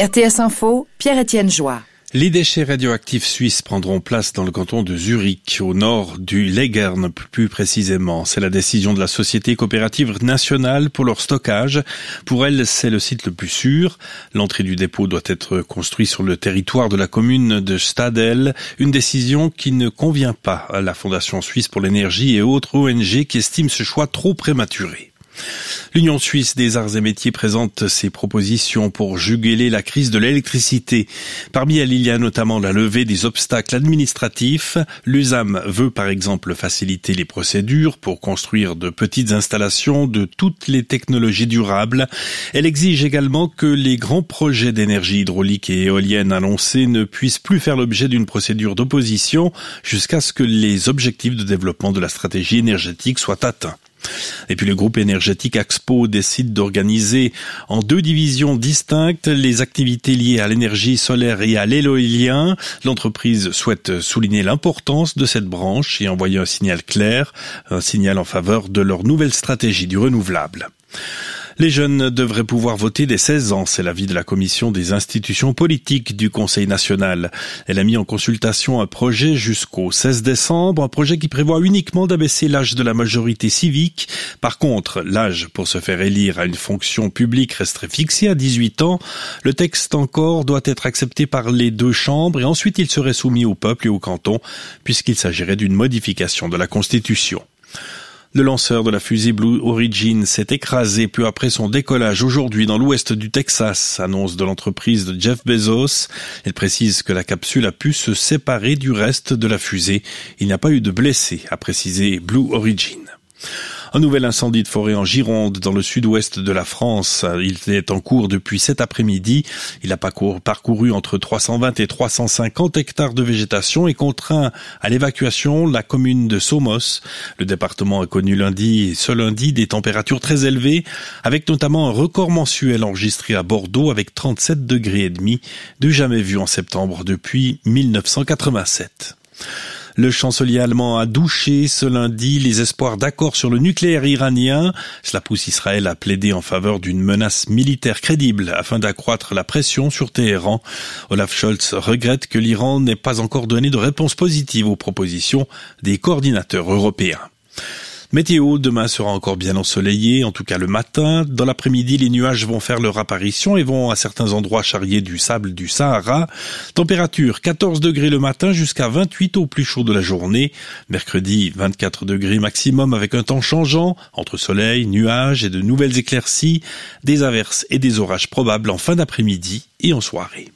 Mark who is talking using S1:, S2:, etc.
S1: RTS Info, Pierre-Étienne Joie.
S2: Les déchets radioactifs suisses prendront place dans le canton de Zurich, au nord du Legern plus précisément. C'est la décision de la Société coopérative nationale pour leur stockage. Pour elle, c'est le site le plus sûr. L'entrée du dépôt doit être construite sur le territoire de la commune de Stadel. Une décision qui ne convient pas à la Fondation suisse pour l'énergie et autres ONG qui estiment ce choix trop prématuré. L'Union suisse des arts et métiers présente ses propositions pour juguler la crise de l'électricité. Parmi elles, il y a notamment la levée des obstacles administratifs. L'USAM veut par exemple faciliter les procédures pour construire de petites installations de toutes les technologies durables. Elle exige également que les grands projets d'énergie hydraulique et éolienne annoncés ne puissent plus faire l'objet d'une procédure d'opposition jusqu'à ce que les objectifs de développement de la stratégie énergétique soient atteints. Et puis le groupe énergétique Axpo décide d'organiser en 2 divisions distinctes les activités liées à l'énergie solaire et à l'éolien. L'entreprise souhaite souligner l'importance de cette branche et envoyer un signal clair, un signal en faveur de leur nouvelle stratégie du renouvelable. Les jeunes devraient pouvoir voter dès 16 ans, c'est l'avis de la commission des institutions politiques du Conseil national. Elle a mis en consultation un projet jusqu'au 16 décembre, un projet qui prévoit uniquement d'abaisser l'âge de la majorité civique. Par contre, l'âge pour se faire élire à une fonction publique resterait fixé à 18 ans. Le texte encore doit être accepté par les 2 chambres et ensuite il serait soumis au peuple et au canton puisqu'il s'agirait d'une modification de la Constitution. Le lanceur de la fusée Blue Origin s'est écrasé peu après son décollage aujourd'hui dans l'ouest du Texas, annonce de l'entreprise de Jeff Bezos. Elle précise que la capsule a pu se séparer du reste de la fusée. Il n'y a pas eu de blessés, a précisé Blue Origin. Un nouvel incendie de forêt en Gironde, dans le sud-ouest de la France. Il est en cours depuis cet après-midi. Il a parcouru entre 320 et 350 hectares de végétation et contraint à l'évacuation la commune de Somos. Le département a connu ce lundi, des températures très élevées, avec notamment un record mensuel enregistré à Bordeaux avec 37,5 degrés, de jamais vu en septembre depuis 1987. Le chancelier allemand a douché ce lundi les espoirs d'accord sur le nucléaire iranien. Cela pousse Israël à plaider en faveur d'une menace militaire crédible afin d'accroître la pression sur Téhéran. Olaf Scholz regrette que l'Iran n'ait pas encore donné de réponse positive aux propositions des coordinateurs européens. Météo, demain sera encore bien ensoleillé, en tout cas le matin. Dans l'après-midi, les nuages vont faire leur apparition et vont à certains endroits charrier du sable du Sahara. Température 14 degrés le matin jusqu'à 28 au plus chaud de la journée. Mercredi, 24 degrés maximum avec un temps changeant, entre soleil, nuages et de nouvelles éclaircies, des averses et des orages probables en fin d'après-midi et en soirée.